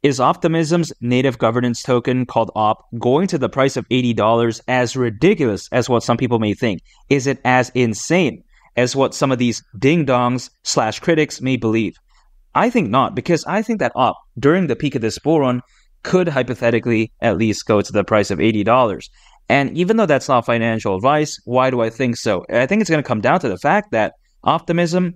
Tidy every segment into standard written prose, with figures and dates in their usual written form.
Is Optimism's native governance token called OP going to the price of $80 as ridiculous as what some people may think? Is it as insane as what some of these ding-dongs/critics may believe? I think not, because I think that OP, during the peak of this bull run, could hypothetically at least go to the price of $80. And even though that's not financial advice, why do I think so? I think it's going to come down to the fact that Optimism,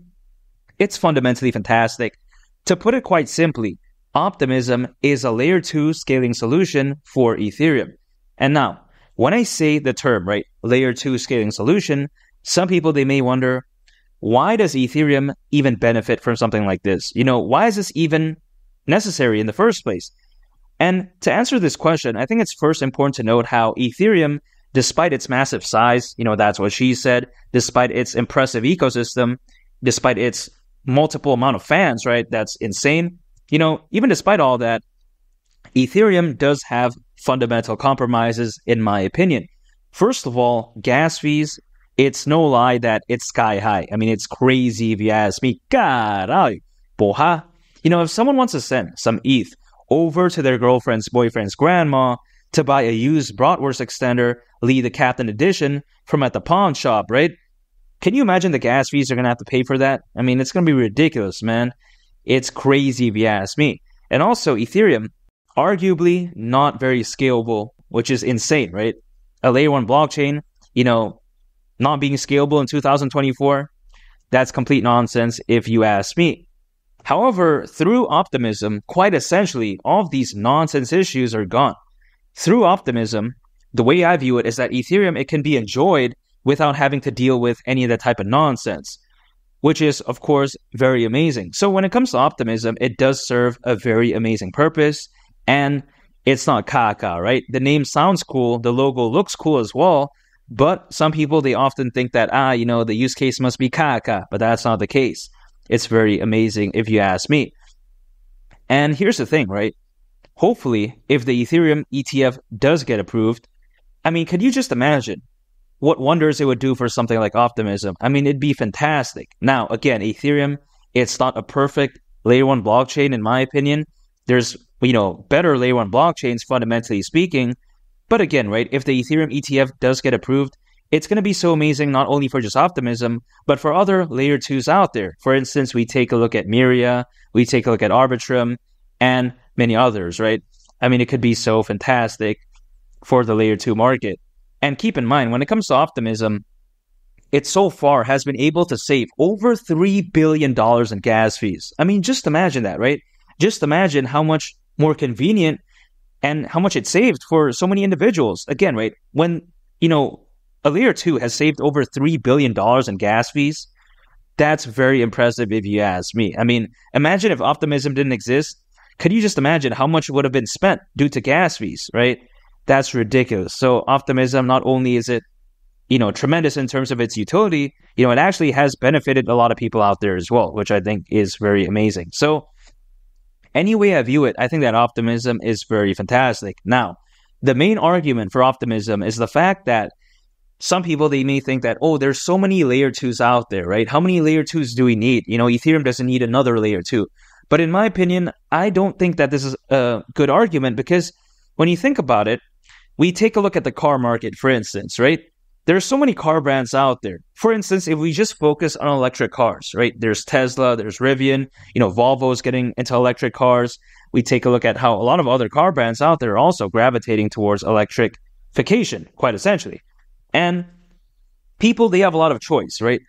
it's fundamentally fantastic. To put it quite simply, Optimism is a layer 2 scaling solution for Ethereum. And now, when I say the term, right, layer 2 scaling solution, some people, they may wonder, why does Ethereum even benefit from something like this? Why is this even necessary in the first place? And to answer this question, I think it's first important to note how Ethereum, despite its massive size, that's what she said, despite its impressive ecosystem, despite its multiple amount of fans, right, that's insane. Even despite all that, Ethereum does have fundamental compromises, in my opinion. First of all, gas fees, it's no lie that it's sky high. I mean, it's crazy if you ask me. Caray, boha. If someone wants to send some ETH over to their girlfriend's boyfriend's grandma to buy a used bratwurst extender, Lee the Captain edition, from at the pawn shop, right? Can you imagine the gas fees they're going to have to pay for that? I mean, it's going to be ridiculous, man. It's crazy if you ask me. And also, Ethereum, arguably not very scalable, which is insane, right? A layer 1 blockchain, not being scalable in 2024, that's complete nonsense if you ask me. However, through Optimism, quite essentially, all of these nonsense issues are gone. Through Optimism, the way I view it is that Ethereum, it can be enjoyed without having to deal with any of that type of nonsense, which is, of course, very amazing. So when it comes to Optimism, it does serve a very amazing purpose, and it's not caca, right? The name sounds cool, the logo looks cool as well, but some people, they often think that, the use case must be caca, but that's not the case. It's very amazing if you ask me. And here's the thing, right? Hopefully, if the Ethereum ETF does get approved, I mean, could you just imagine what wonders it would do for something like Optimism? I mean, it'd be fantastic. Now, again, Ethereum, it's not a perfect layer 1 blockchain, in my opinion. There's, better layer 1 blockchains, fundamentally speaking. But again, right, if the Ethereum ETF does get approved, it's going to be so amazing not only for just Optimism, but for other layer 2s out there. For instance, we take a look at Miria, we take a look at Arbitrum, and many others, right? I mean, it could be so fantastic for the layer 2 market. And keep in mind, when it comes to Optimism, it so far has been able to save over $3 billion in gas fees. I mean, just imagine that, right? Just imagine how much more convenient and how much it saved for so many individuals. Again, right, when, a layer 2 has saved over $3 billion in gas fees, that's very impressive if you ask me. I mean, imagine if Optimism didn't exist. Could you just imagine how much would have been spent due to gas fees, right? That's ridiculous. So Optimism, not only is it, tremendous in terms of its utility, it actually has benefited a lot of people out there as well, which I think is very amazing. So any way I view it, I think that Optimism is very fantastic. Now, the main argument for Optimism is the fact that some people, they may think that, there's so many layer 2s out there, right? How many layer 2s do we need? Ethereum doesn't need another layer 2. But in my opinion, I don't think that this is a good argument, because when you think about it, we take a look at the car market, for instance, right? There are so many car brands out there. For instance, if we just focus on electric cars, right? There's Tesla, there's Rivian, Volvo's getting into electric cars. We take a look at how a lot of other car brands out there are also gravitating towards electrification, quite essentially. And people, they have a lot of choice, right?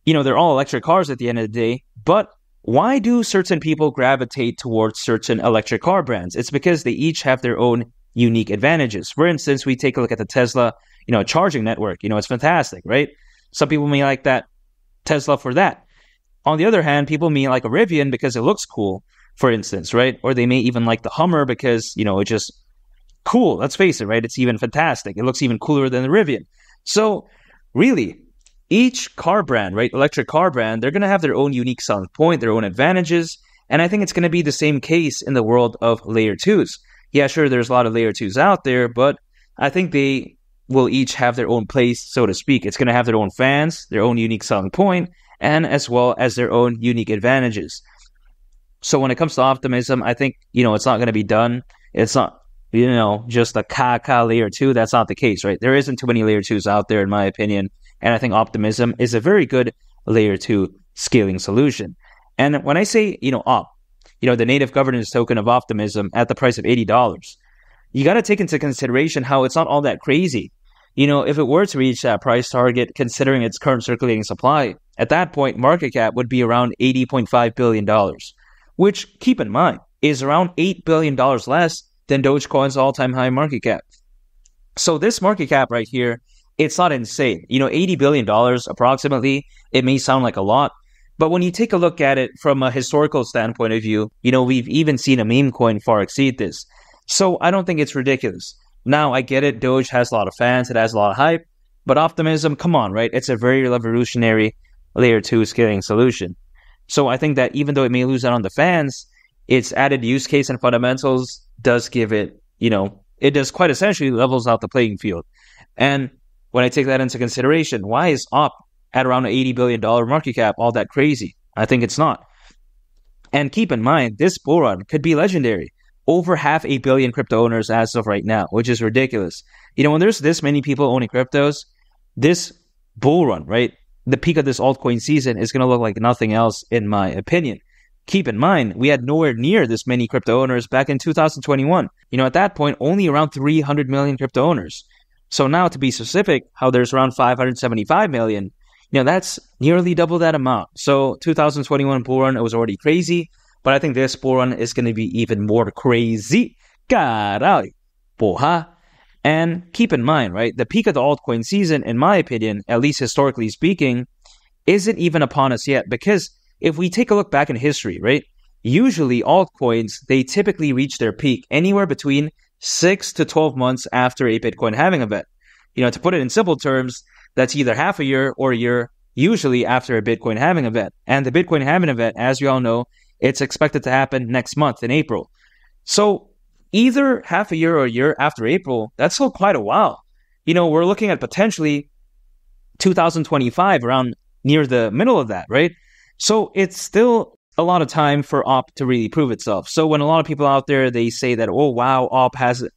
They're all electric cars at the end of the day, but why do certain people gravitate towards certain electric car brands? It's because they each have their own unique advantages. For instance, we take a look at the Tesla, charging network. It's fantastic, right? Some people may like that Tesla for that. On the other hand, people may like a Rivian because it looks cool, for instance, right? Or they may even like the Hummer because, it's just cool. Let's face it, right? It's even fantastic. It looks even cooler than the Rivian. So really, each car brand, right, electric car brand, they're going to have their own unique selling point, their own advantages. And I think it's going to be the same case in the world of layer 2s. Yeah, sure, there's a lot of layer 2s out there, but I think they will each have their own place, so to speak. It's going to have their own fans, their own unique selling point, and as well as their own unique advantages. So when it comes to optimism, I think, it's not going to be done. It's not, just a layer 2. That's not the case, right? There isn't too many layer 2s out there, in my opinion. And I think optimism is a very good layer 2 scaling solution. And when I say, the native governance token of Optimism at the price of $80, you got to take into consideration how it's not all that crazy. If it were to reach that price target, considering its current circulating supply, at that point, market cap would be around $80.5 billion, which, keep in mind, is around $8 billion less than Dogecoin's all-time high market cap. So this market cap right here, it's not insane. $80 billion approximately, it may sound like a lot, but when you take a look at it from a historical standpoint of view, we've even seen a meme coin far exceed this. So I don't think it's ridiculous. Now, I get it. Doge has a lot of fans. It has a lot of hype. But Optimism, come on, right? It's a very revolutionary layer 2 scaling solution. So I think that even though it may lose out on the fans, its added use case and fundamentals does give it, it does quite essentially levels out the playing field. And when I take that into consideration, why is Op at around an $80 billion market cap all that crazy? I think it's not. And keep in mind, this bull run could be legendary. Over 500 million crypto owners as of right now, which is ridiculous. When there's this many people owning cryptos, this bull run, right? The peak of this altcoin season is going to look like nothing else, in my opinion. Keep in mind, we had nowhere near this many crypto owners back in 2021. At that point, only around 300 million crypto owners. So now, to be specific, how there's around 575 million, that's nearly double that amount. So 2021 bull run, it was already crazy. But I think this bull run is going to be even more crazy. Caray, porra. And keep in mind, right, the peak of the altcoin season, in my opinion, at least historically speaking, isn't even upon us yet. Because if we take a look back in history, right, usually altcoins, they typically reach their peak anywhere between 6 to 12 months after a Bitcoin halving event. To put it in simple terms, that's either half a year or a year, usually after a Bitcoin halving event. And the Bitcoin halving event, as we all know, it's expected to happen next month in April. So either half a year or a year after April, that's still quite a while. We're looking at potentially 2025, around near the middle of that, right? So it's still a lot of time for Op to really prove itself. So when a lot of people out there, they say that, oh, wow, Op has,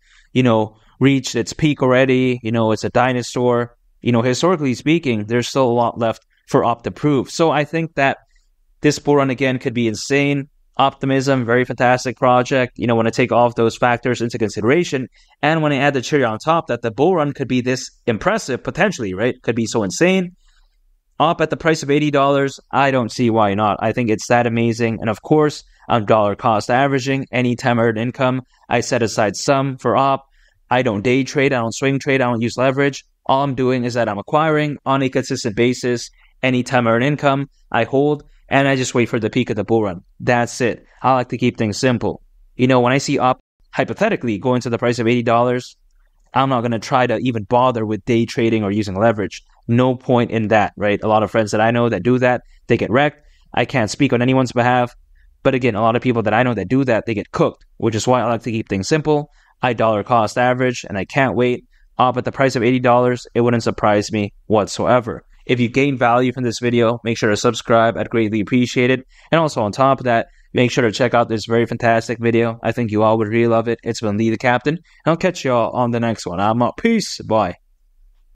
reached its peak already. It's a dinosaur. Historically speaking, there's still a lot left for Op to prove. So I think that this bull run, again, could be insane. Optimism, very fantastic project. When I take all of those factors into consideration, and when I add the cherry on top that the bull run could be this impressive, potentially, right? Could be so insane. Op at the price of $80, I don't see why not. I think it's that amazing. And of course, I'm dollar cost averaging. Anytime I earn income, I set aside some for Op. I don't day trade. I don't swing trade. I don't use leverage. All I'm doing is that I'm acquiring on a consistent basis. Anytime I earn income, I hold. And I just wait for the peak of the bull run. That's it. I like to keep things simple. When I see Op hypothetically going to the price of $80, I'm not going to try to even bother with day trading or using leverage. No point in that, right? A lot of friends that I know that do that, they get wrecked. I can't speak on anyone's behalf. But again, a lot of people that I know that do that, they get cooked, which is why I like to keep things simple. I dollar cost average, and I can't wait. Op at the price of $80, it wouldn't surprise me whatsoever. If you gained value from this video, make sure to subscribe. I'd greatly appreciate it. And also on top of that, make sure to check out this very fantastic video. I think you all would really love it. It's been Lee the Captain. And I'll catch y'all on the next one. I'm out. Peace. Bye.